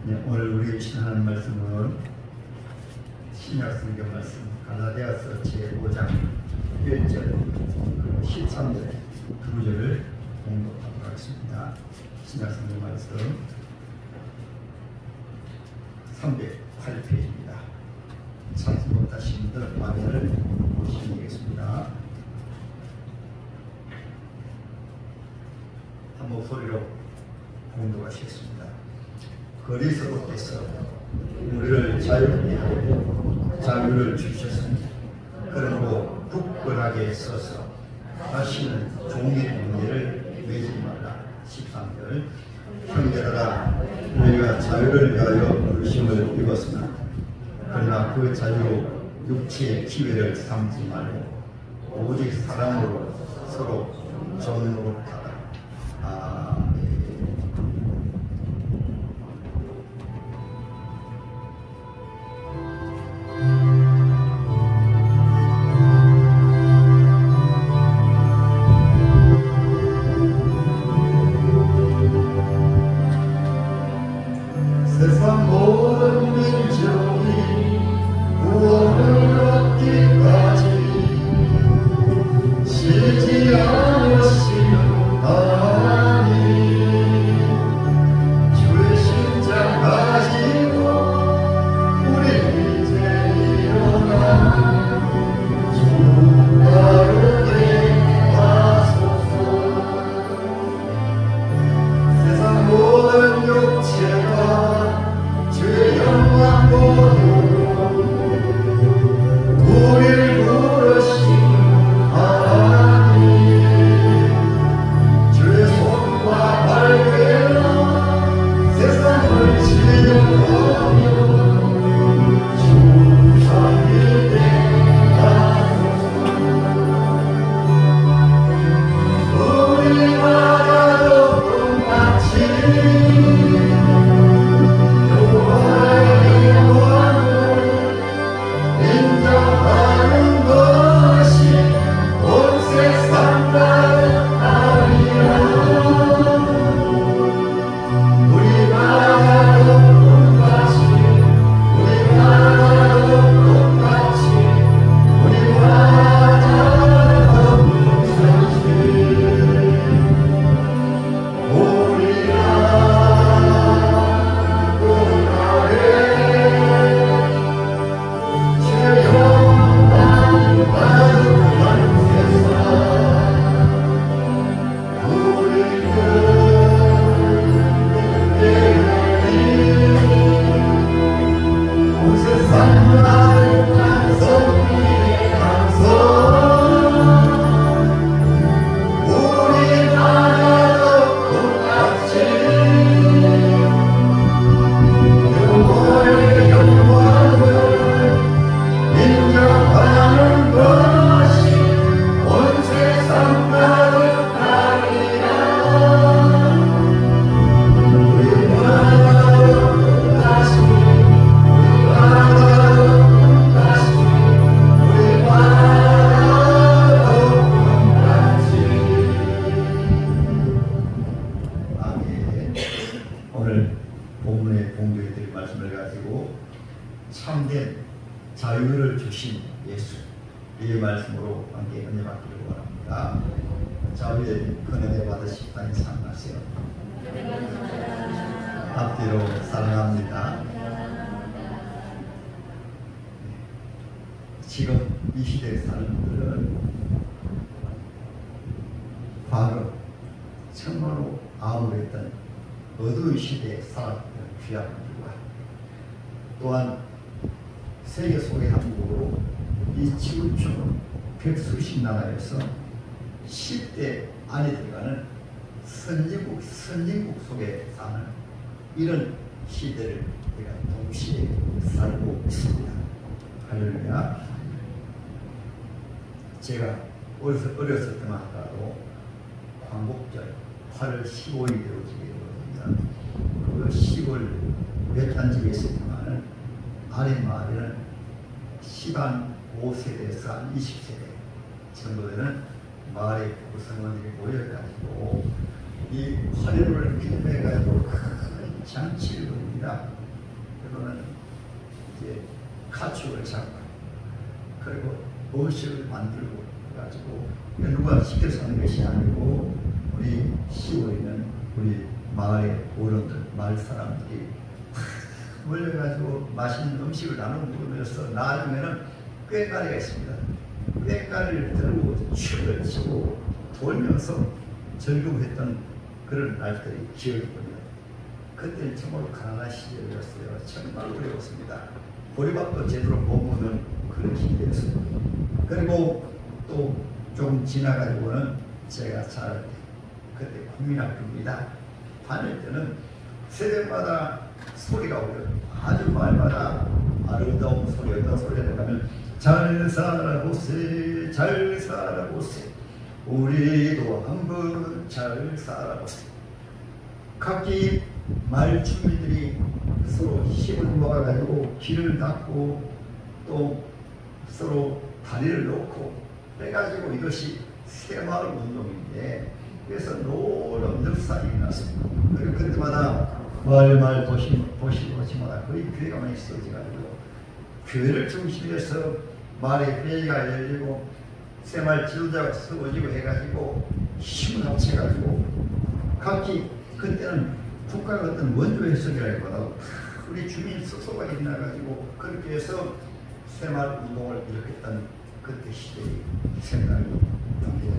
네, 오늘 우리 신하는 말씀은 신약 성경 말씀 갈라디아서 제5장 1절 13절 2절을 공독하도록 하겠습니다. 신약 성경 말씀 308페이지입니다. 찾지 못하신 분들 화면을 보시겠습니다. 한 목소리로 공독하시겠습니다. 그리스도께서 우리를 자유케 하여 자유를 주셨으니 그러므로 굳건하게 서서 다시는 종의 권리를 매지 말라. 13절 형제들아 우리가 자유를 위하여 부르심을 입었으나 그러나 그 자유로 육체의 기회를 삼지 말고 오직 사랑으로 서로 존노릇하라. 세상 모든 민족이 구원을 얻기까지 쉬지 않으시는 하나님, 주의 심장 가지고 우리 이제 일어나 주 따르게 하소서. 세상 모든 육체가 주의 영광 보도록 우리를 부르시는 하나님, 주의 손과 발길로 세상을 치유하며 주 섬기게 하소서. 우리마다 똑같이 참된 자유를 주신 예수, 이 말씀으로 함께 은혜 받기를 원합니다. 자유의 은혜 받으시다니 참하세요. 앞뒤로 사랑합니다. 지금 이 시대에 사는 분들은 과거 정말로 암울했던 어두운 시대에 살았던 귀한 분들과 또한 세계 속의 한국으로 이 지구촌 백수십 나라에서 10대 안에 들어가는 선진국 속에 사는 이런 시대를 우리가 동시에 살고 있습니다. 할렐루야. 제가 어렸을 때만 하더라도 광복절 8월 15일에 되어지게 되거든요. 그 시골 몇 단지에 있었지만 아래 마을에는 시간 5세대에서 한 20세대 정도 되는 마을의 구성원들이 모여가지고 이 화려를 필매가지고 큰 장치를 부립니다. 그거는 이제 가축을 잡고 그리고 음식을 만들고 가지고 누가 시켜서 하는 것이 아니고 우리 시골에 있는 우리 마을의 어른들, 마을 사람들이 몰려가지고 맛있는 음식을 나눠 먹으면서 나중에는 꾀가리가 있습니다. 꾀가리를 들고 춤을 추고 돌면서 즐거워했던 그런 날들이 기억이 납니다. 그때는 정말 가난한 시절이었어요. 정말 어려웠습니다. 보리밥도 제대로 못 먹는 그런 시기였어요. 그리고 또 좀 지나가지고는 제가 잘 그때 국민학교입니다. 다닐 때는 새벽마다 소리가 오고요. 아주 말마다 아름다운 소리, 어떤 소리를 하면 잘 살아보세, 잘 살아보세, 우리도 한번 잘 살아보세. 각기 마을 주민들이 서로 힘을 모아가지고 길을 닦고 또 서로 다리를 놓고 해가지고 이것이 새마을 운동인데 그래서 노름 늑산이 났습니다. 그리고 그때마다 마을 도시마다 거의 교회가 많이 써져가지고 교회를 중심으로 해서 마을의 회의가 열리고 새마을 지도자가 세워지고 해가지고 힘을 합쳐가지고 각기 그때는 국가가 어떤 원조 해석이라기보다 우리 주민 스스로가 일어나가지고 그렇게 해서 새마을 운동을 일으켰던 그때 시대의 생각이 납니다.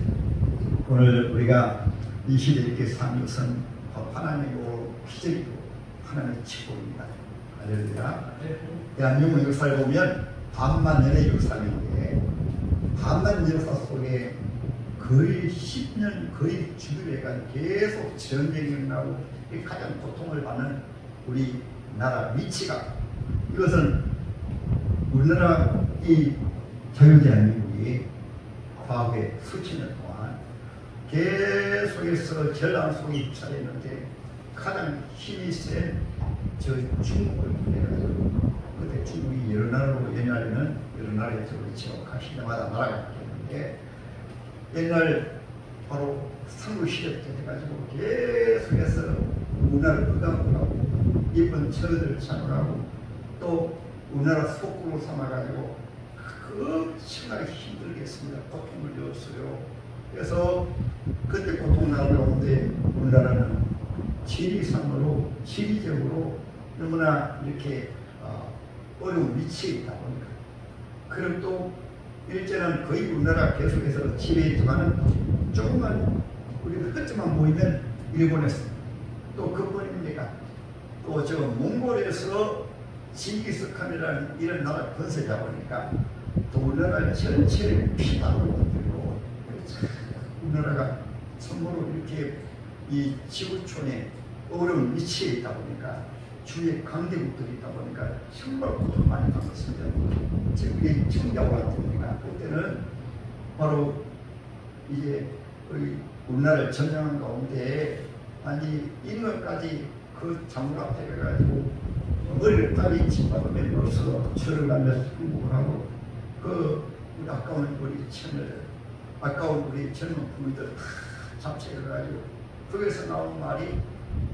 오늘 우리가 이 시대에 이렇게 산 것은 하나님의 기적이고 하나님의 축복입니다. 할렐루야. 대한민국 역사를 보면 반만년의 역사인데 반만 역사 속에 거의 10년 거의 주기래간 계속 전쟁이 일어나고 가장 고통을 받는 우리 나라 위치가 이것은 우리나라 이 자유대한민국이 과거에 수천 년 동안 계속해서 전랑 속에 휩싸였는데 가장 힘이 센 저 중국을 보내가지고 그때 중국이 여러 나라로 옛날에는 여러 나라에서 그렇죠. 가시마다 나라가 바뀌었는데 옛날 바로 삼국시대 때 해가지고 계속해서 우리나라를 억압하고 이쁜 처들을 장악하고 또 우리나라 속국으로 삼아가지고 엄청나게 힘들게 했습니다. 고통을 줬어요. 그래서 그때 고통 나올 가운데 우리나라는 지리상으로 지리적으로 너무나 이렇게 어려운 위치에 있다 보니까 그럼 또 일제는 거의 우리나라 계속해서 지배했지만은 조금만 우리가 끝쯤만 모이면 일본에서 또 그뿐입니까? 또 저 몽골에서 징기스칸이라는 이런 나라 건설이 보니까 또 우리나라 전체를 피난을 만들고 우리나라가 참으로 이렇게 이 지구촌에 어려운 위치에 있다 보니까 주위에 강대국들이 있다 보니까 정말 고통 많이 받았습니다. 지금 이게 청자와 같으니까 그때는 바로 이제 우리나라를 점령한 가운데 아니 인원까지 그 장군 앞에 가가지고 머리를 따위 짓밟으면서 절을 하면서 행복을 하고 그 우리 아까운 우리 청년들 아까운 우리 젊은 부모들 잡채를 가지고 거기서 나온 말이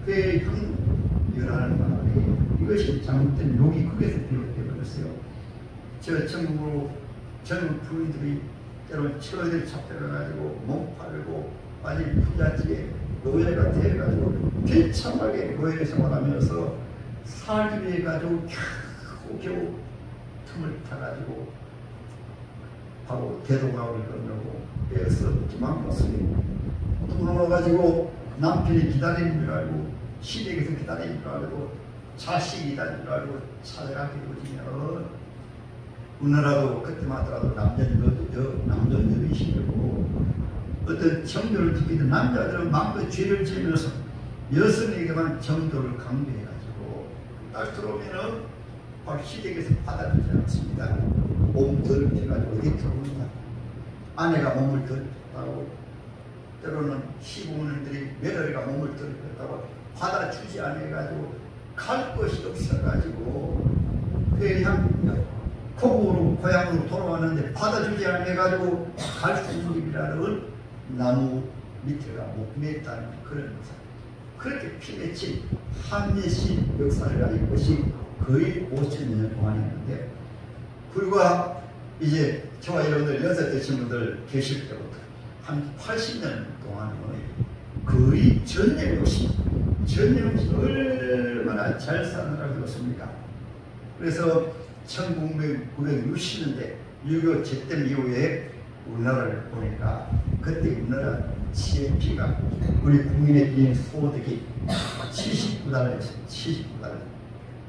회형이라는 말이 이것이 잘못된 욕이 거기서 비롯되어 버렸어요. 저 전국으로 젊은 부인들이 때로는 처들 잡혀가지고 몸 팔고 아니 부잣집에 노예가 되어가지고 비참하게 노예 생활하면서 살기 위해 가지고 겨우 틈을 타가지고 바로 대동강을 건너고 그래서 도망갔어요. 도망가가지고 남편이 기다리는 줄 알고 시댁에서 기다리는 줄 알고 자식이 기다리는 줄 알고 찾아가게 되면 우리나라도 그때만 하더라도 남자들이 힘들고 어떤 정도를 지키던 남자들은 마음껏 죄를 지으면서 여성에게만 정도를 강조해가지고 딱 들어오면은 바로 시댁에서 받아주지 않습니다. 몸 더럽혀가지고 어디 들어옵니다. 아내가 몸을 더럽혔다고 때로는 시부모님들이 며느리가 몸을 더럽혔다고 받아주지 않아가지고 갈 것이 없어가지고 회향 고국으로 고향으로 돌아왔는데 받아주지 않아가지고 갈 수 있는 일이라는 나무 밑에가 못 맸다는 그런 사. 그렇게 피 맺힌 한예신 역사를 가진 것이 거의 5,000년 동안이었는데, 불과 이제 저와 여러분들 연세 되신 분들 계실 때부터 한 80년 동안은 거의 전쟁 없이 얼마나 잘 사느라고 그렇습니까? 그래서 1960년대 6.25 재ต็ 이후에 우리나라를 보니까 그때 우리나라 GNP가 우리 국민의 비인 소득이 79달러였어요. 79달러.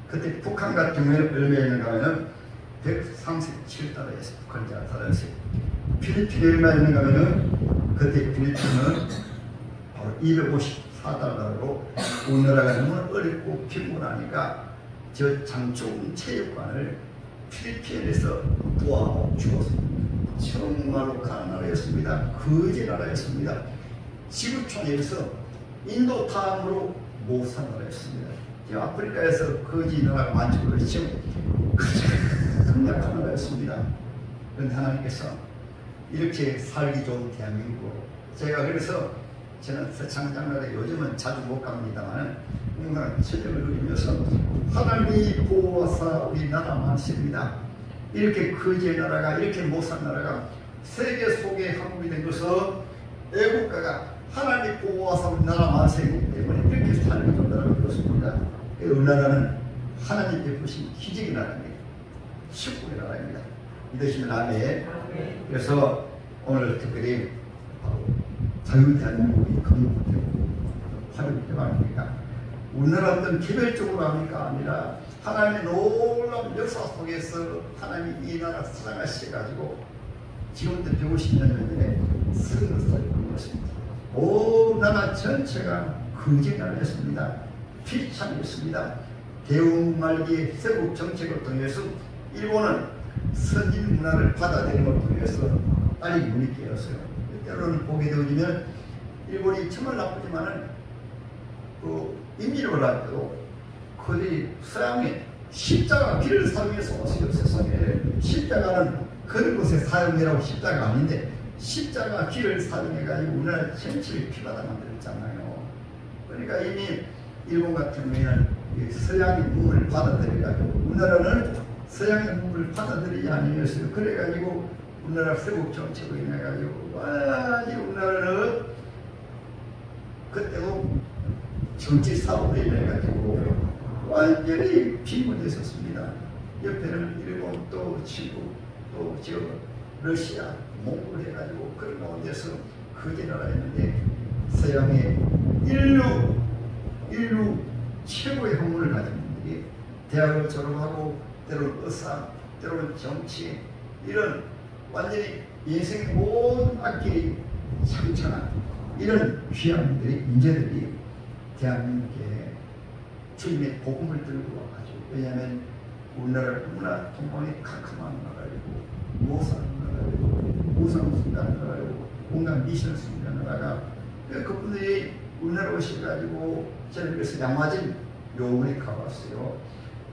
그때 북한 같은 경우에는 얼마였는가 하면 137달러였어요. 북한 달러였어요. 필리핀이 얼마였는가 하면 그때 필리핀은 바로 254달러로 우리나라가 너무 어렵고 빈곤하니까 저 장충 체육관을 필리핀에서 도와주었습니다. 정말로 가난한 나라였습니다. 거지 나라였습니다. 지구촌에서 인도 다음으로 못 산 나라였습니다. 아프리카에서 거지 나라가 많죠. 그렇죠. 가장 약한 나라였습니다. 그런데 하나님께서 이렇게 살기 좋은 대한민국으로, 제가 그래서 저는 서창장나라에 요즘은 자주 못 갑니다만 항상 천년을 누리면서 하나님이 보호하사 우리나라 많습니다. 이렇게 거지의 나라가, 이렇게 못 산 나라가 세계 속에 한국이 된 것은 애국가가 하나님 보호하사 우리나라 만세이기 때문에 이렇게 살기 좋은 나라가 그렇습니다. 우리나라는 하나님 베푸신 기적의 나라입니다. 축복의 나라입니다. 믿으시면 아멘. 그래서 오늘 특별히 자유대한민국이 건국되고 화려되고 합니까? 우리나라 어떤 개별적으로 합니까? 아니라 하나님의 놀라운 역사 속에서 하나님이 이 나라 사랑하셔가지고 지금부터 150년 전에 선거사를 이루었습니다. 온 나라 전체가 거지 나라였습니다. 피참이었습니다. 대웅 말기의 세국 정책을 통해서 일본은 선진 문화를 받아들이는 걸 통해서 빨리 눈이 깨었어요. 때로는 보게 되어지면 일본이 정말 나쁘지만은 그 인민을 할 때도 그들이 서양에 십자가 길을 사용해서 왔어요. 세상에 십자가는 그런 곳에 사용이라고 십자가 아닌데 십자가 길을 사용해가지고 우리나라 전체를 피바다 만들었잖아요. 그러니까 이미 일본 같은 경우에는 서양의 문물을 받아들여가지고 우리나라는 서양의 문물을 받아들이지 아니었어요. 그래가지고 우리나라 세국 정책으로 인해가지고 완전히 우리나라는 그때도 정치 사업으로 인해가지고 완전히 빈곤했었습니다. 옆에는 일본 또 중국 또 저 러시아 몽골 해가지고 그런 가운데서 거지 나라였는데 서양의 인류 최고의 학문을 가진 분들이 대학을 졸업하고 때로는 의사, 때로는 정치, 이런 완전히 인생의 모든 앞길이 창창한 이런 귀한 분들이, 인재들이 대한민국에 주님의 복음을 들고 와가지고, 왜냐하면 우리나라는 너무나 동방이 캄캄한 나라이고 못 사는 나라이고 우상 숭배하는 나라이고 온갖 미션을 숭배하는 나라가, 그분들이 우리나라 오셔가지고 저는 그래서 양화진 요원에 가봤어요.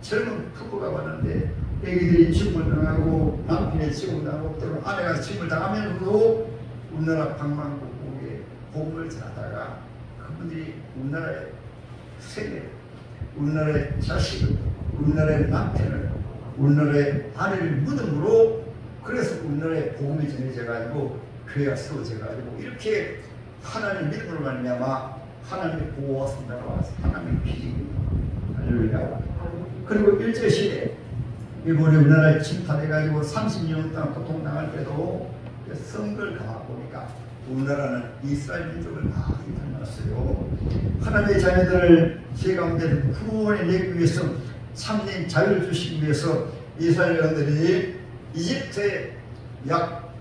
젊은 부부가 왔는데 애기들이 죽음을 당하고 남편이 죽음을 당하고 또 아내가 죽음을 당하면서도 우리나라 방방곡곡에 복음을 전하다가 그분들이 우리나라의 세계, 우리나라의 자식을, 우리나라의 남편을, 우리나라의 아내를 믿음으로, 그래서 우리나라의 복음이 전해져가지고 교회가 세워져가지고 이렇게 하나님 믿음으로 말미암아 하나님의 보호와 선다가 와서 하나님의 길이 할렐루야. 그리고 일제시대 일본이 우리나라에 침탈해가지고 30년 동안 고통당할 때도 선거를 가보니까 우리나라는 이스라엘 민족을 많이 닮았어요. 하나님의 자녀들을 제 가운데 구원해내기 위해서 참된 자유를 주시기 위해서 이스라엘 여러분들이 이집트에 약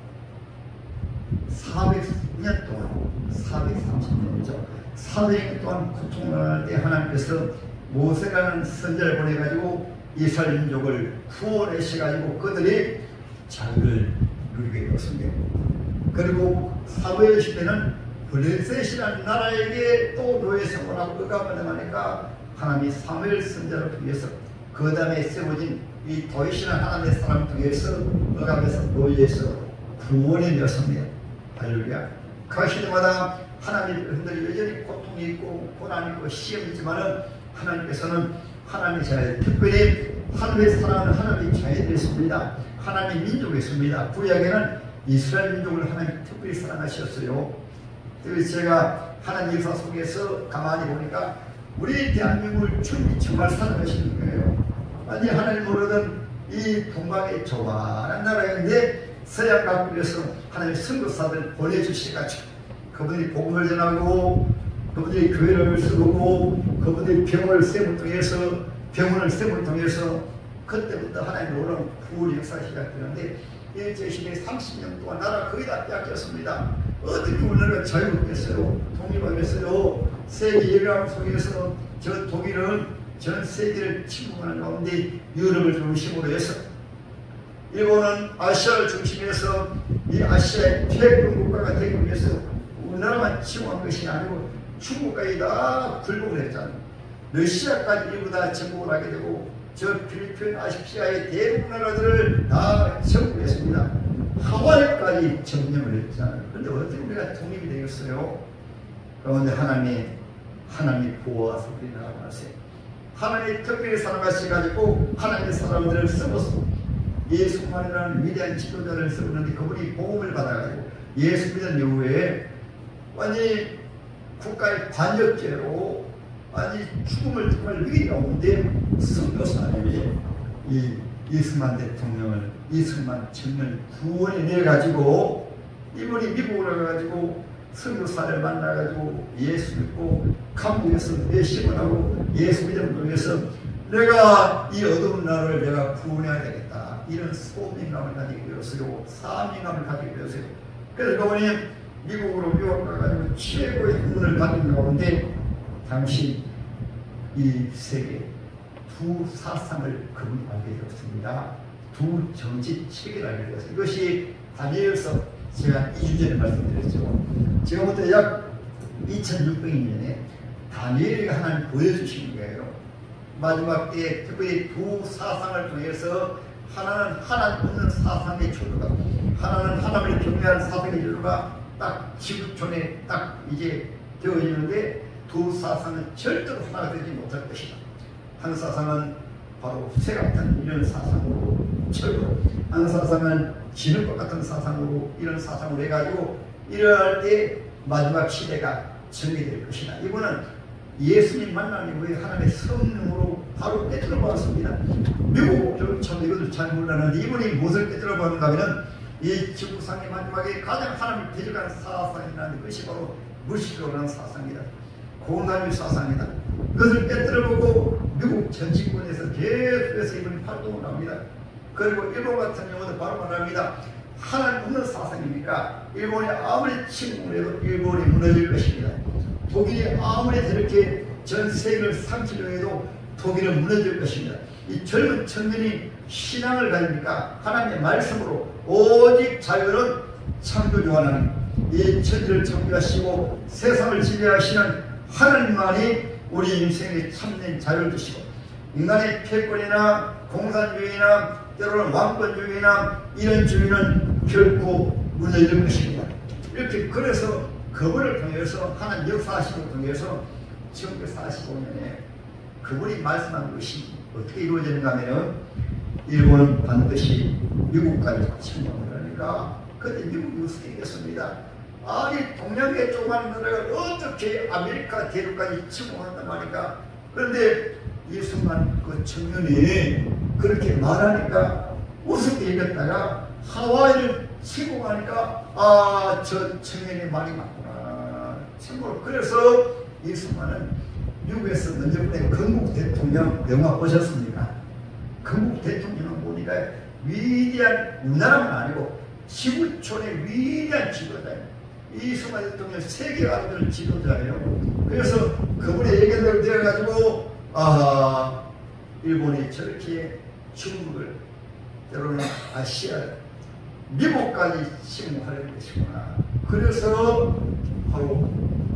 400년 동안 430년이죠. 400년 동안 고통을 할 때 하나님께서 모세라는 선지자를 보내가지고 이스라엘 민족을 구원하셔가지고 그들이 자유를 누리게 되었습니다. 그리고 사도의 시대는 블레셋이라는 나라에게 또 노예 생활하고 억압을 당하니까 하나님이 사무엘 선지자를 통해서 그 다음에 세워진 이 도이시라는 하나님의 사람을 통해서 억압에서 노예에서 구원해 내었습니다. 할렐루야. 그 시대마다 하나님들 여전히 고통이 있고 고난이 있고 시험이 있지만은 하나님께서는 하나님의 자녀, 특별히 하나님의 사랑하는 하나님의 자녀들이었습니다. 하나님의 민족이었습니다. 구약에는 이스라엘 민족을 하나님 특별히 사랑하셨어요. 그래서 제가 하나님 역사 속에서 가만히 보니까 우리 대한민국을 주님이 정말 사랑하시는 거예요. 아니 하나님 모르던 이 동방의 조만한 나라인데 서양 각국에서 하나님의 선교사들 보내주셔가지고 그분이 복음을 전하고 그분들이 교회를 세우고 그분들이 병원을 셈을 통해서 그때부터 하나님 놀라운 구원 역사가 시작되는데 일제시대 30년 동안 나라 거의 다 빼앗겼습니다. 어떻게 우리나라가 자유롭겠어요? 독립하겠어요? 세계 열강 속에서 저 독일은 전 세계를 침공하는 가운데 유럽을 중심으로 해서 일본은 아시아를 중심해서 이 아시아의 태평 국가가 되기 위해서 우리나라만 침공한 것이 아니고 중국까지 다 굴복을 했잖아요. 러시아까지 일부 다 정복을 하게 되고 저 필리핀 아시아의 대부분 나라들을 다 정복했습니다. 하와이까지 점령을 했잖아요. 그런데 어떻게 우리가 독립이 되겠어요? 그런데 하나님이 보호하셔서 우리 나라가 하세요. 하나님이 특별히 사랑하셔가지고 하나님의 사람들을 쓰고서 예수만이라는 위대한 지도자를 쓰는데 그분이 복음을 받아가지고 예수 믿은 이후에 완전히 국가의 반역죄로 아니 죽음을 정말 위기 가운데 선교사님이 이 이승만 대통령을 이승만 청년 구원해 내가지고 이분이 미국으로 가가지고 선교사를 만나가지고 예수 믿고 감옥에서 내심을 하고 예수 믿음을 통해서 내가 이 어두운 나라를 내가 구원해야 되겠다 이런 소명감을 가지고 되었어요. 사명감을 가지고 되었어요. 그래서 그분이 미국으로 유학 가가지고 최고의 학문을 받은 가운데 당시 이 세계 두 사상을 그분이 알게 되었습니다. 두 정치 체계를 알게 되었어요. 이것이 다니엘서 제가 2주 전에 말씀드렸죠. 지금부터 약 2600년에 다니엘이가 하나님 보여주신 거예요. 마지막 때에 특별히 두 사상을 통해서 하나는 하나님 없는 사상의 주류가 하나는 하나님을 경외하는 사상의 주류가 딱 지구촌에 딱 이제 되어지는데 두 사상은 절대로 하나가 되지 못할 것이다. 한 사상은 바로 새 같은 이런 사상으로 철거, 한 사상은 지는 것 같은 사상으로 이런 사상으로 해가지고 이러할 때 마지막 시대가 정리될 것이다. 이분은 예수님 만난 이후에 하나님의 성령으로 바로 깨뜨려 봤습니다. 미국 참 이것도 잘 몰랐는데 이분이 무엇을 깨뜨려 봤는가 하면 이 지구상의 마지막에 가장 하나님을 대적하는 사상이라는 것이 바로 무식으로는 사상이다. 공산주의 사상이다. 그것을 깨뜨려보고 미국 전직권에서 계속해서 이분이 활동을 합니다. 그리고 일본 같은 경우도 바로 말합니다. 하나님 없는 사상이니까 일본이 아무리 침공을 해도 일본이 무너질 것입니다. 독일이 아무리 저렇게 전 세계를 상실을 해도 독일은 무너질 것입니다. 이 젊은 청년이 신앙을 가지니까 하나님의 말씀으로 오직 자유는 창조주 하나님, 이 천지를 창조하시고 세상을 지배하시는 하나님만이 우리 인생의 참된 자유를 주시고 인간의 패권이나 공산주의나 때로는 왕권주의나 이런 주의는 결코 무너질 것입니다. 이렇게 그래서 그분을 통해서 하나님 역사하심을 통해서 지금 45년에 그분이 말씀한 것이 어떻게 이루어지는가 하면 일본은 반드시 미국까지 침공을 하니까 그때 미국이 우승이겠습니다. 아니 동양의 조그만 나라가 어떻게 아메리카 대륙까지 침공한단 말인가. 그런데 이 순간 그 청년이 그렇게 말하니까 우습게 얘기했다가 하와이를 침공하니까 아 저 청년의 말이 맞구나. 참고로 그래서 이 순간은 미국에서 먼저 보낸 건국 대통령 영화 보셨습니까? 건국 대통령은 보니까 위대한 우리나라만 아니고 지구촌의 위대한 지도자예요. 이승만 대통령 세계 아들을 지도자예요. 그래서 그분의 얘기를 들어가지고 아 일본이 저렇게 중국을 때로는 아시아 미국까지 침공하려는 것이구나. 그래서 바로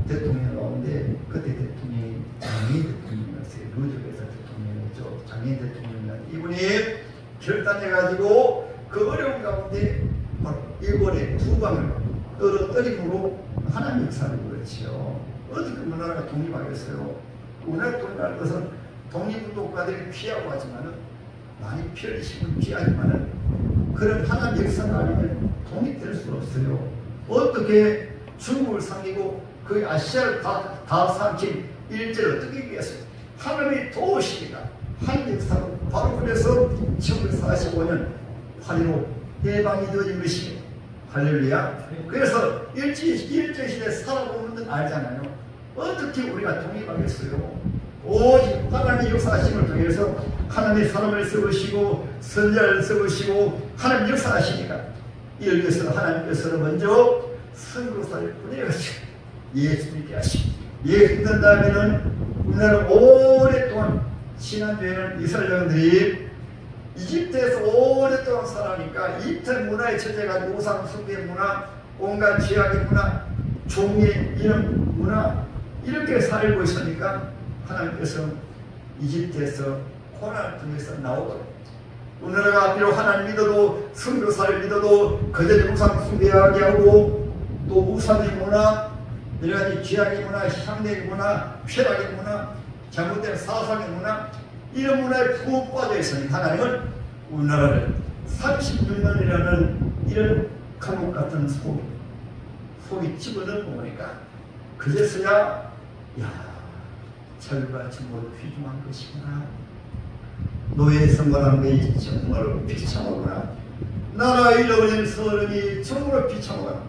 대통령 가운데 그때 대통령이 장애인 대통령이었어요. 루즈베이스 대통령이었죠. 장애인 대통령이었는데 이분이 결단해가지고 그 어려운 가운데 바로 일본의 두 방을 떨어뜨림으로 하나님 역사를 그렇지요. 어떻게 우리나라가 독립하겠어요? 우리나라 독립할 것은 독립운동가들이 피하고 하지만은 많이 피를 심은 피하지만은 그런 하나님 역사가 아니면 독립될 수 없어요. 어떻게 중국을 상기고 그 아시아를 다 삼킨 일제를 어떻게 이겼어요? 하나님이 도우시니까 한 역사로 바로 그래서 1945년 8.15 해방이 되어진 것이 할렐루야. 그래서 일제시대 살아보는 건 알잖아요. 어떻게 우리가 독립하겠어요? 오직 하나님의 역사하심을 통해서 하나님의 사람을 세우시고 선자를 세우시고 하나님 역사하시니까 이를 위해서 하나님께서는 먼저 선교사를 보내가지고 예수 믿게 하시고 예수 믿는 다음에는 우리나라 오랫동안 지난주에는 이스라엘 여러분들이 이집트에서 오랫동안 살아니까 이집트 문화의 천재가 우상 숭배 문화, 온갖 죄악의 문화, 종의 이런 문화 이렇게 살고 있으니까 하나님께서 이집트에서 고난을 통해서 나오도록 우리나라가 비록 하나님 믿어도 선교사를 믿어도 그들이 우상 숭배하게 하고 또 우상의 문화 여러 가지 죄악의 문화, 향대의 문화, 쾌락의 문화, 잘못된 사상의 문화 이런 문화에 푹 빠져 있으니 하나님은 우리나라를 36년이라는 이런 감옥 같은 속이 집어넣어 보니까 그제서야 자유같이 모두 귀중한 것이구나. 노예 선거라는 게 정말 비참하구나. 나라 잃어버린 서름이 정말 비참하구나.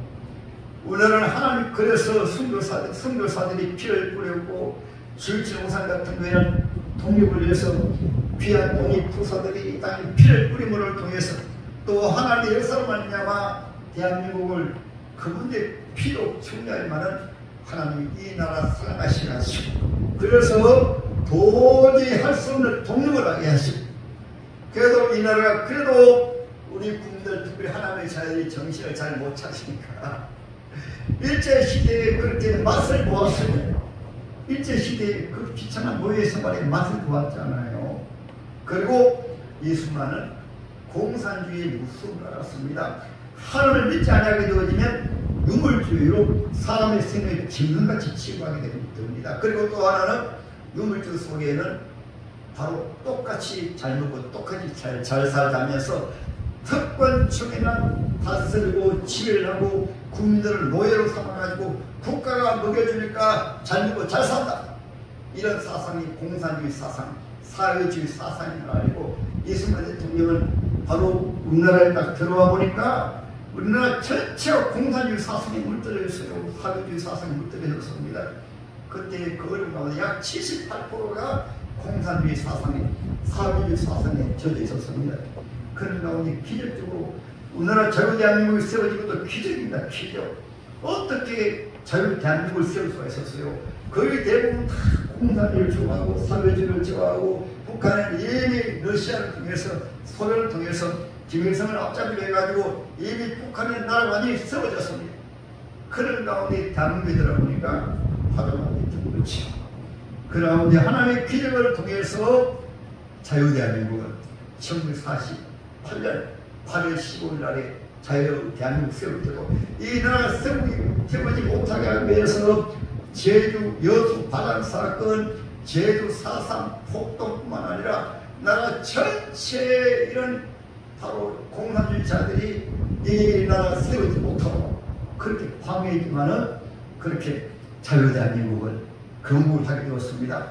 우리나라는 하나님 그래서 선교사들이 피를 뿌렸고 주일우상 같은 교회는 독립을 위해서 귀한 독립투사들이 이 땅에 피를 뿌림을 통해서 또 하나님의 역사로 말미암아 대한민국을 그분의 피로 중요하지만은 하나님이 이 나라 사랑하시게 하시고 그래서 도저히 할 수 없는 독립을 하게 하시고 그래도 이 나라가 그래도 우리 국민들 특별히 하나님의 자녀들이 정신을 잘 못 차시니까 일제시대에 그렇게 맛을 보았으면 일제시대에 그 비참한 노예 생활에 맛을 보았잖아요. 그리고 예수만은 공산주의의 무서움을 알았습니다. 하나님을 믿지 않게 되어지면 유물주의로 사람의 생명을 짐승같이 취급하게 됩니다. 그리고 또 하나는 유물주의 속에는 바로 똑같이 잘 먹고 똑같이 잘 살자면서 특권층에만 다스리고 지배를 하고 국민들을 노예로 삼아가지고 국가가 먹여주니까 잘 먹고 잘 산다. 이런 사상이 공산주의 사상, 사회주의 사상인 걸 알고 이승만 대통령은 바로 우리나라에 딱 들어와 보니까 우리나라 전체가 공산주의 사상에 물들어 있어요. 사회주의 사상에 물들어 있었습니다. 그때 그 어려운 가운데 약 78%가 공산주의 사상에, 사회주의 사상에 젖어 있었습니다. 그런 가운데 기적적으로 우리나라 자유 대한민국이 세워진 것도 기적입니다. 기적. 어떻게 자유 대한민국을 세울 수가 있었어요? 거의 대부분 다 공산주의를 좋아하고 사회주의를 좋아하고 북한은 이미 러시아를 통해서 소련을 통해서 김일성을 앞잡이로 해가지고 이미 북한의 나라가 완전히 세워졌습니다. 그런 가운데 대한민국이 들어보니까 화려하게 되고그렇죠. 그 가운데 하나님의 기적을 통해서 자유 대한민국은 1948년 8월 15일 날에 자유 대한민국 세울 때도 이 나라 세우지 못하게 하기 위해서 제주 여수 바다 사건, 제주 4.3 폭동뿐만 아니라 나라 전체에 이런 바로 공산주의자들이 이 나라 세우지 못하고 그렇게 방해했지만은 그렇게 자유 대한민국을 건국을 하게 되었습니다.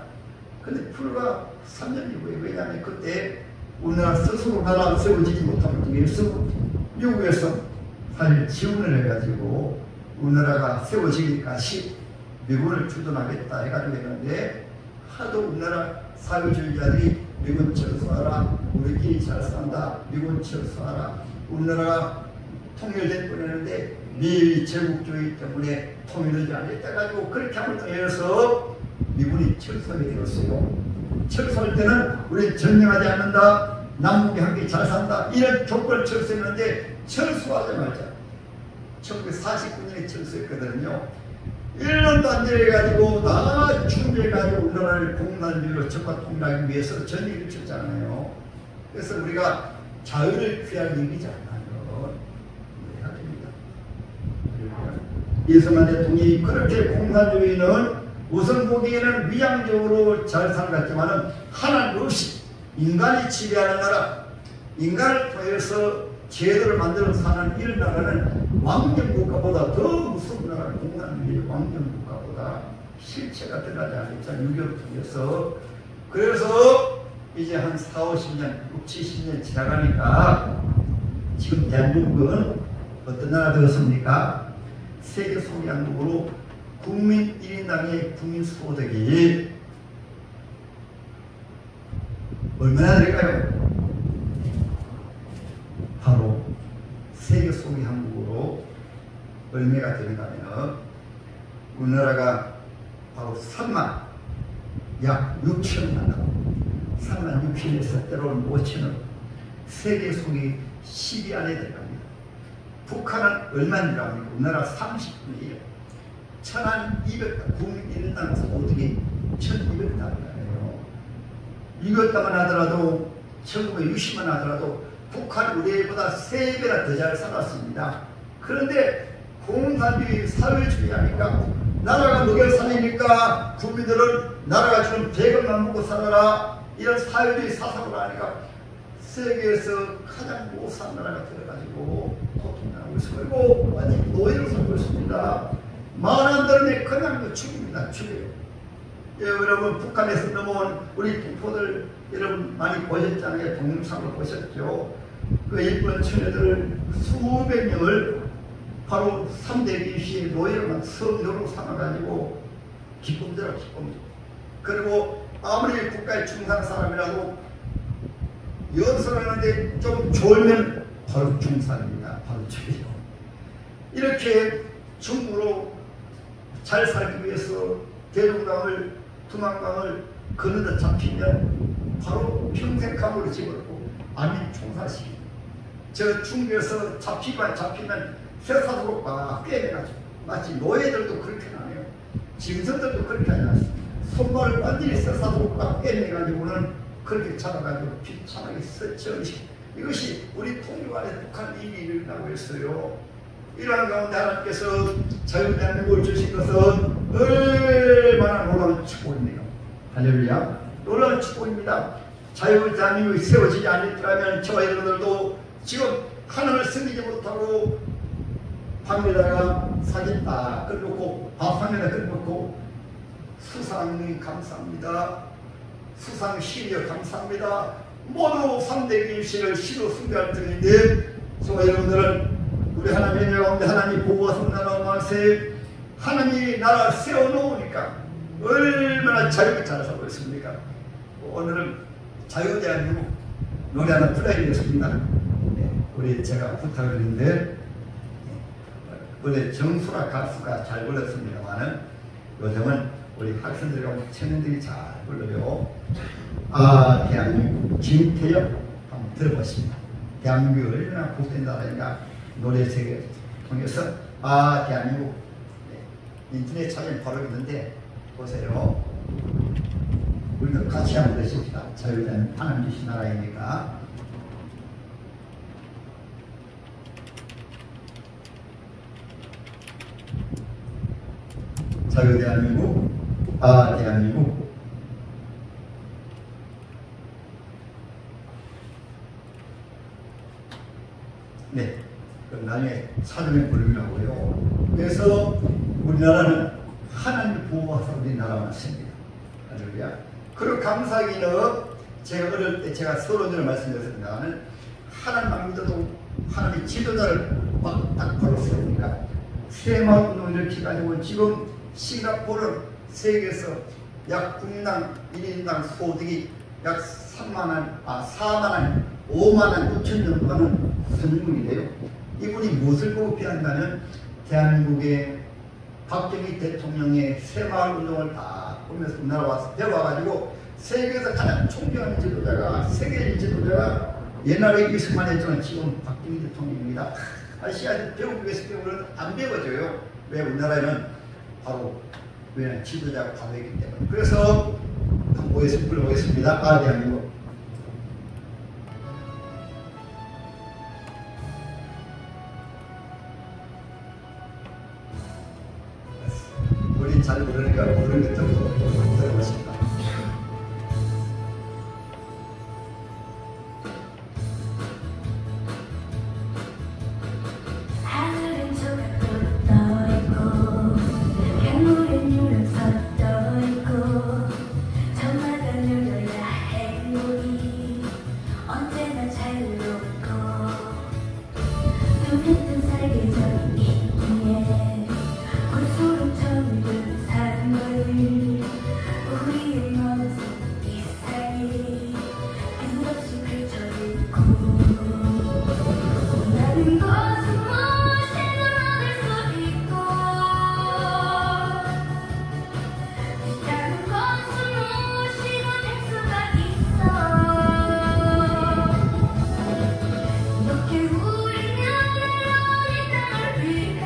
근데 불과 3년 이후에 왜냐하면 그때 우리나라 스스로 나라 세워지지 못하면 미국에서 사실 지원을 해가지고 우리나라가 세워지니까 미군을 주둔하겠다 해가지고 했는데 하도 우리나라 사회주의자들이 미군 철수하라, 우리끼리 잘 산다, 미군 철수하라, 우리나라가 통일될 뻔했는데 미 제국주의 때문에 통일되지 않겠다 해가지고 그렇게 함을 통해서 미군이 철수하게 되었어요. 철수할 때는 우리 전쟁하지 않는다, 남북이 함께 잘 산다 이런 조건을 철수했는데 철수하자마자 1949년에 철수했거든요. 1년도 안 돼가지고 다 준비해가지고 우리나라를 공산주의로 적과 통일하기 위해서 전쟁을 쳤잖아요. 그래서 우리가 자유를 귀한 얘기지 않나요? 해야 됩니다. 이승만 대통령이 그렇게 공산주의는 우선 보기에는 위양적으로 잘 살았지만은 하나님 없이 인간이 지배하는 나라, 인간을 통해서 제도를 만들어 사는 이런 나라는 왕정국가보다 더 무서운 나라, 공산주의 왕정국가보다 실체가 드러나지 않겠죠. 6.25를 통해서. 그래서 이제 한 4, 50년, 6, 70년 지나가니까 지금 대한민국은 어떤 나라 되었습니까? 세계 소비양국으로 국민 1인당의 국민 소득이 얼마나 될까요? 바로 세계 소비양국으로 얼마가 되는가 하면 우리나라가 바로 3만 약 6천만 원, 3만 6천에서 때로는 5천원, 세계 소비 10위 안에 들어갑니다. 북한은 얼마인지 압니까? 우리나라 30분이에요. 1,200단, 국민 1인당 소득이 1,200달러예요. 이것만 하더라도 1960만 하더라도 북한 우리보다 3배나 더 잘 살았습니다. 그런데 공산주의 사회주의 하니까 나라가 먹여 살리니까 국민들은 나라가 주는 배급만 먹고 살아라 이런 사회주의 사상으로 하니까 세계에서 가장 못 사는 나라가 되어가지고 고통당하고 있어요. 그리고 완전히 노예로 살고 있습니다. 말 안 들으면 그냥 죽입니다. 죽여요. 예, 여러분 북한에서 넘어온 우리 동포들 여러분 많이 보셨잖아요. 동영상을 보셨죠. 그 일본 처녀들 수백 명을 바로 3대 비시의 노예로만 성노로 삼아가지고 기쁨대로 기쁨. 그리고 아무리 국가의 중상 사람이라도 연설하는데 좀 졸면 바로 중산입니다. 바로 저기요. 이렇게 중국으로 잘 살기 위해서 대동강을 두만강을 건너다 잡히면 바로 평생 감옥으로 집어넣고 아니 총사시키. 저 중국에서 잡히면 쇠사슬로 꽉 꿰매가지고 마치 노예들도 그렇게 하네요. 짐승들도 그렇게 하지 않습니다. 손발을 완전히 쇠사슬로 꽉 꿰매가지고는 그렇게 잡아가지고 비참하게 쓰러지. 이것이 우리 통일관의 북한 일이 일어나고 있어요. 이러한 가운데 하나님께서 자유대한민국을 주신 것은 얼마나 놀라운 축복이네요. 할렐루야. 놀라운 축복입니다. 자유대한민국이 세워지지 않았더라면 저와 여러분들도 지금 하나님을 섬기지 못하고 방에다가 사진 딱 끊어놓고 밥 한 면에 끊어놓고 수상이 감사합니다. 수상 시리어 감사합니다. 모두 3대 김씨를 시로 숭배할 터인데 저와 여러분들은 우리 하나님의 가운데 하나님 보호하신 나라 만세 하나님이 나라 세워놓으니까 얼마나 자유롭게 잘 살고 있습니까? 오늘은 자유대한민국 노래 하나 불러드리겠습니다. 네, 우리 제가 부탁을 했는데 원래 정수라 가수가 잘 불렀습니다만은 요즘은 우리 학생들 가운데 청년들이 잘 불러요. 아 대한민국 김태엽 한번 들어보십니다. 대한민국이 얼마나 복된 나라인가 노래 세계 통해서 아 대한민국 네, 인터넷 찾으면 바로 있는데 보세요. 우리도 같이 한번 해봅시다. 자유대한민국 하나님 주신 나라이니까. 자유대한민국 아 대한민국 네, 그럼 나중에 찾으면 부르려고요. 그래서 우리나라는 하나님 보호하사 우리나라 맞습니다. 할렐루야. 그리고 감사하기는 제가 어릴 때 제가 서론을 말씀드렸습니다만 하나님만 믿어도 하나님의 지도자를 딱 걸었으니까 새마을운동을 일으켜가지고 지금 싱가포르는 세계에서 약 국민당 1인당 소득이 약 4만원, 5만원 6천 정도 하는 선진국이래요. 이분이 무엇을 보고 피한다면 대한민국의 박정희 대통령의 새마을운동을 다 보면서 우리나라 와서 배워가지고 세계에서 가장 존경하는 지도자가 세계적인 지도자가 옛날에 이승만 했지만 지금 박정희 대통령입니다. 아시아 배우기 위해서 배우면 안 배워져요. 왜 우리나라에는 바로 왜 지도자가 바로 있기 때문에. 그래서 한번 불러보겠습니다. 아 대한민국. 잘 모르니까 부르는 게 들어보십니다. 하늘은 조각도 떠있고 강물은 유름 섞여있고 저마다 누려야 행복이 언제나 자유롭고 눈에 뜬 살계절이 있기에 골수록 저물은 삶을 우리의 머릿속 이상이 끝없이 펼쳐있고 원하는 것은 무엇이든 얻을 수 있고 기다린 것은 무엇이든 할 수가 있어 이렇게 우리는 외로운 이 땅을 위해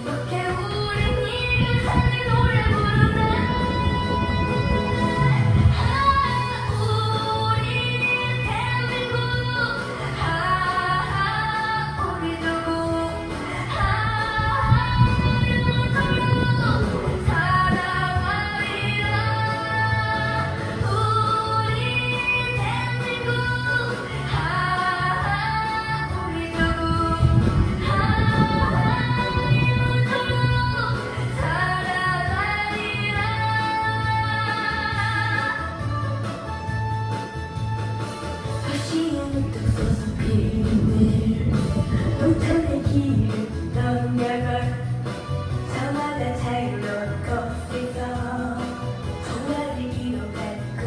이렇게 우린 이를 살린 노래 부르네 우리 대한민국 우리 조국 영원토록 살아가리라 우리 대한민국 우리 조국 영원토록 살아가리라 도시의 문득 솟은 비밀 노천의 길을 넘겨가 저마다 자유로운 곳에서 조화를 이뤄가고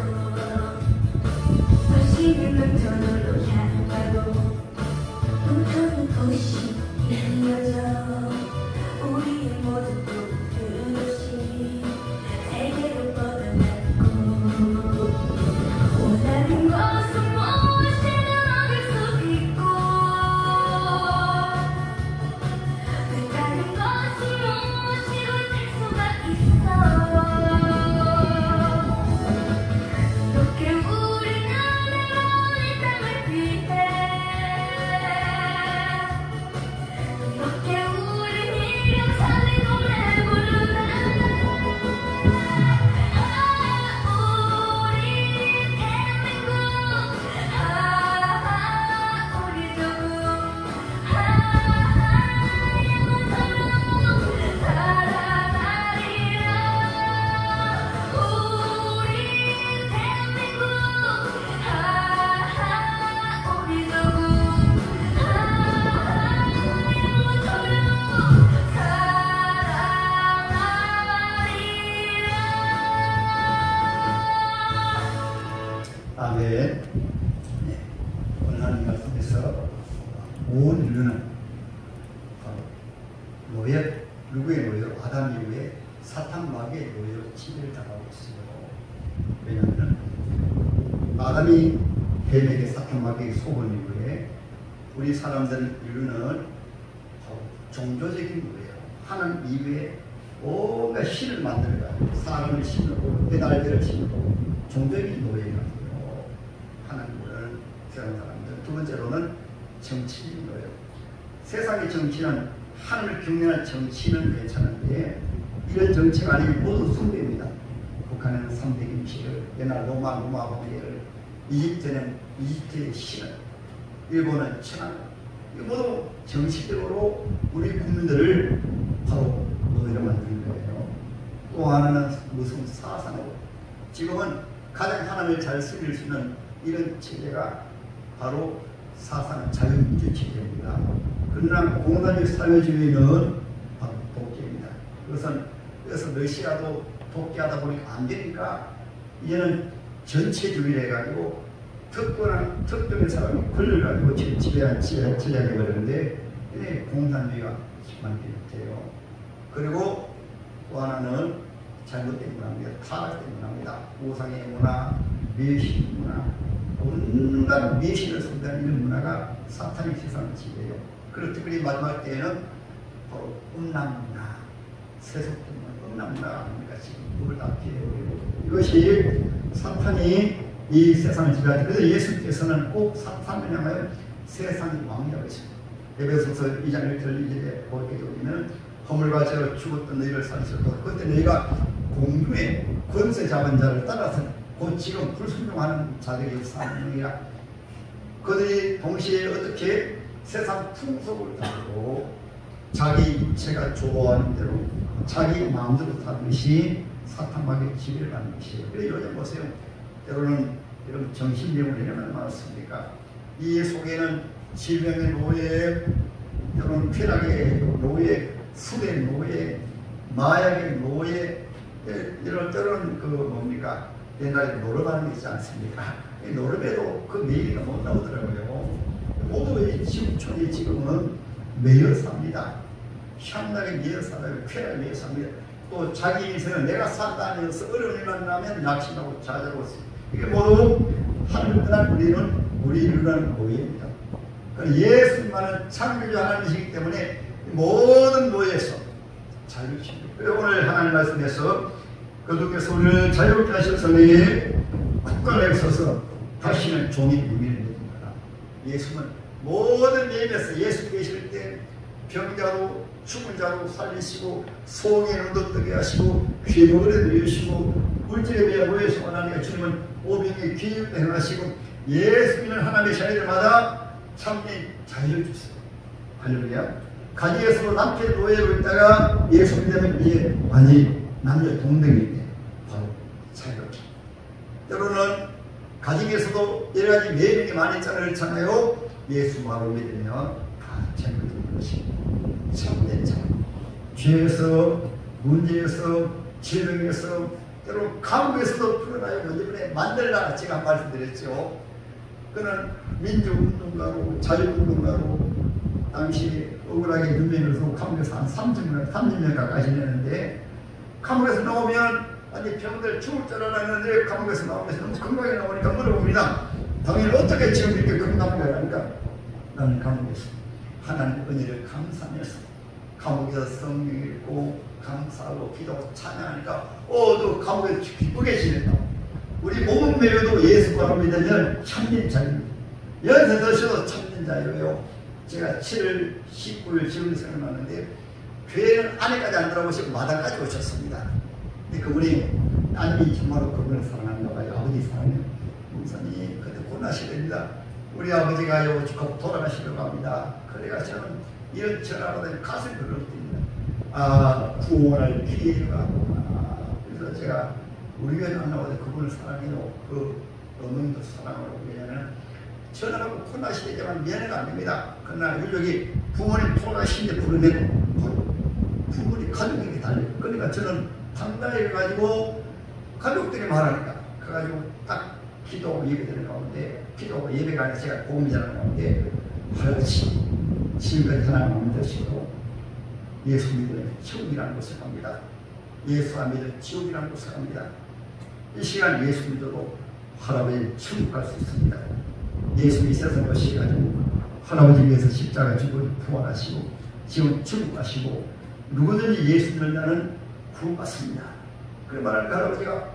도시는 농촌으로 향하고 농촌은 도시 이어져 우리의 모든 그것이 세계로 뻗어나고 원하는 것은 무엇이든 얻을 수 있고 그다는 것은 무엇이든 할 수가 있어 이렇게 우리는 외로운 이 땅을 위해 이렇게 우린 이름 살린 노래 부르네 우리 대한민국 우리 조국 영원토록 살아가리라 우리 대한민국 우리 조국 영원토록 살아가리라 아멘. 네. 오늘 하는 말씀에서 온 인류는 바로 노예, 누구의 노예로? 아담 이후에 사탄 마귀의 노예로 지배를 당하고 있어요. 왜냐하면 아담이 뱀에게 사탄 마귀에게 속은 이후에 우리 사람들 인류는 바로 종교적인 노예로 하나님 이후에 온갖 신을 만들어가지고 사람을 심고 배달들을 심고 종교적인 노예가 하나님을 세상 사람들. 두 번째로는 정치인이에요. 세상의 정치는 하늘을 경륜한 정치는 괜찮은데 이런 정치가 아니면 모두 숭배입니다. 북한은 3대 김씨를, 옛날 로마 황제를, 이집트는 이집트의 신을, 일본은 천황. 이 모두 정치적으로 우리 국민들을 바로 노예로 만드는 거예요. 또 하나는 무슨 사상으로. 지금은 가장 하나님을 잘 섬길 수 있는 이런 체제가 바로 사상 자유민주 체제입니다. 그러나 공산주의 사회주의는 바로 독재입니다. 그래서 러시아도 독재하다 보니까 안 되니까 이제는 전체주의를 해가지고 특정의 사람이 권력을 가지고 지배하게 버리는데 이게 공산주의가 만들어요. 그리고 또 하나는 잘못된 문화입니다. 타락된 문화입니다. 우상의 문화, 미신 문화, 온갖 미신을 숭배하는 이런 문화가 사탄의 세상을 지배해요. 그리고 특별히 마지막 때에는 바로 음란문화, 세속된 문화, 음란문화가 아닙니까? 지금 그걸 다 피해요. 이것이 사탄이 이 세상을 지배하죠. 그래서 예수께서는 꼭 사탄을 향하여 세상의 왕이라고 했습니다. 에베소서 2장 1절 2절에 보게 되면 허물과 죄로 죽었던 너희를 살리셨고 그때 너희가 공중에 권세 잡은 자를 따라서 곧 지금 불순종하는 자들이 사느니라. 그들이 동시에 어떻게 세상 풍속을 따르고 자기 육체가 좋아하는 대로 자기 마음대로 사는 것이 사탄마귀의 지배를 받는 것이에요. 그래서 요즘 보세요. 때로는 여러분 정신병원이 얼마나 많습니까? 이 속에는 질병의 노예, 때로는 쾌락의 노예, 술의 노예, 마약의 노예, 이런 때로는 그 뭡니까? 옛날에 노름하는 게 있지 않습니까? 노름에도 그 매일가 못 나오더라고요. 모두 이 지구촌이 지금은 매여 삽니다. 향락에 매여 살아요. 쾌락에 매여 삽니다. 또 자기 인생은 내가 산다면서 어려운 일만 나면 낙심하고 좌절하고 있어요. 이게 모두 하늘을 떠난 우리를 위한 노예입니다. 예수님만은 창조주 하나님이시기 때문에 모든 노예에서 자유십니다. 그리고 오늘 하나님 말씀에서 그분께서 우리를 자유롭게 하셨으니 국가에 서서 다시는 종의 의미를 내립니다. 예수는 모든 예배에서 예수 계실 때 병자로 죽은 자로 살리시고 소경의 눈도 뜨게 하시고 귀머거리도 내주시고 물질에 대한 노예에서 원하니까 주님은 오병의 귀유도 행하시고 예수 믿는 하나님의 자녀들마다 참된 자유를 주세요. 할렐루야. 가정에서도 남편 노예로 있다가 예수 믿으면 이제 완전히 남녀 동등인데 바로 자유롭게. 때로는 가정에서도 여러 가지 매력이 많이 있잖아요. 예수 바로 믿으면 다 자유로운 것이 참된 자유. 죄에서, 문제에서, 질병에서, 때로는 감옥에서도 풀어나요. 이번에 만델라 제가 말씀드렸죠. 그는 민주운동가로, 자유운동가로 당시 억울하게 유명해서 감옥에서 한 30년 가까이 지냈는데 감옥에서 나오면 아니 병들 죽을 줄 알았는데 감옥에서 나오면서 너무 건강하게 나오니까 물어봅니다. 당연히 어떻게 지금 이렇게 건강한 거야? 그러니까 나는 감옥에서 하나님 은혜를 감사하면서 감옥에서 성경 읽고 감사하고 기도하고 찬양하니까 너 감옥에서 기쁘게 지낸다. 우리 몸은 매여도 예수가 믿으면 참된 자유입니다. 연세 드셔도 참된 자유예요. 제가 7월 19일 지금 생각나는데 교회는 안에까지 안 들어오시고 마당까지 오셨습니다. 근데 그분이 아니 정말로 그분을 사랑하는가 봐요. 아버지 사랑해요. 목사님 그때 고나시됩니다. 우리 아버지가요 곧 돌아가시려고 합니다. 그래가 저는 이런 전화로 가슴이 들었습니다. 구원할 기회가 하구나. 그래서 제가 우리 교회 안 나오는데 그분을 사랑해요. 그 어머님도 사랑하고 왜냐면 전화하고 코나시되지만 미안해가 안 됩니다. 그러나 여기 부모님 돌아가신데 부르면 부모님 가족에게 달려요. 그러니까 저는 당당히 해가지고 가족들이 말하니까 그래가지고 딱 기도 예배되는 가운데 기도 예배가 아니라 제가 공의자는 가운데 할아버지 지금까지 하나님 안 믿으시고 예수 믿으면 지옥이라는 곳에 갑니다. 예수 안 믿으면 지옥이라는 곳에 갑니다. 이 시간 예수 믿어도 할아버지 천국 갈 수 있습니다. 예수 이 세상 오셔가지고 할아버지 위해서 십자가 지고 부활하시고 지금 천국 가시고 누구든지 예수 믿는 자는 구원받습니다. 그래 말하니까 할아버지가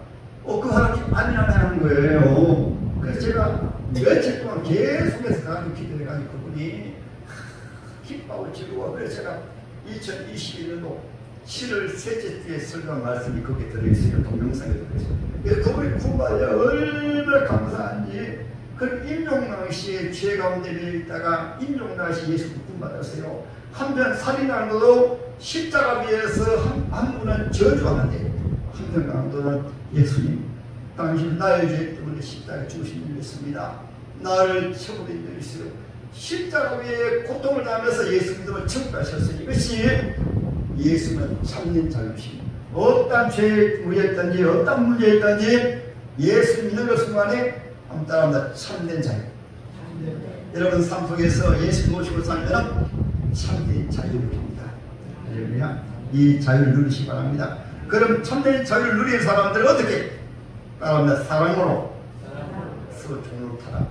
그 할아버지 아니라고 하는 거예요. 그래서 제가 며칠 동안 계속해서 가지고 기도해가지고 그분이 기뻐하고 즐거워. 그래서 제가 2021년도 7월 셋째 주에 설교한 말씀이 거기에 들어있어요. 동영상에 들어있어요. 그래서 그분이 구원받아 얼마나 감사한지 그 임종랑 씨의 죄 가운데 있다가 임종랑 씨 예수 구원받았어요. 한편 살인하는 것도 십자가 위에서 한 분은 저주하는데 한편 강도는 예수님 당신 나의 죄 때문에 십자가에 죽으신 일이 있습니다. 나를 처벌해 주시오. 십자가 위에 고통을 당하면서 예수 믿음을 천국 가셨어요. 이것이 예수는 참된 자유십니다. 어떤 죄에 무였든지 어떤 문제에 있든지 예수 믿는 것 순간에 한번 따라합니다. 참된 자유. 여러분 삶 속에서 예수 모시고 살면 참된 자유를 줍니다. 할렐루야. 이 자유를 누리시기 바랍니다. 그럼 참된 자유를 누리는 사람들은 어떻게? 따라합니다. 사랑으로 서로 종으로 타라.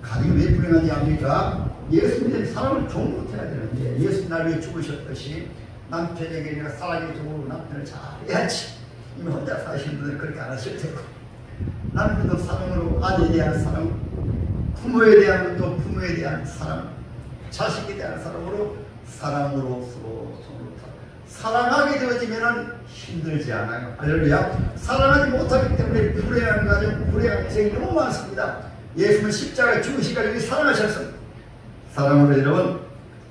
가정이 왜 불행하지 않습니까? 예수 믿는 사람을 종으로 타야 되는데 예수 날 위해 죽으셨듯이 남편에게 내가 사랑해 주고 남편을 잘해야지. 이미 혼자 사시는 분들은 그렇게 안 하실 테고 남편도 사랑으로 아내에 대한 사랑, 부모에 대한 것도 부모에 대한 사랑, 자식에 대한 사랑으로 서로 사랑하게 되어지면 힘들지 않아요. 할렐루야. 사랑하지 못하기 때문에 불행한 가정, 불행한 인생이 너무 많습니다. 예수님은 십자가에 죽으시기까지 사랑하셨습니다. 사랑으로 여러분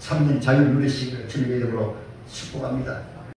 참된 자유 누리시기를 주님의 이름으로 축복합니다.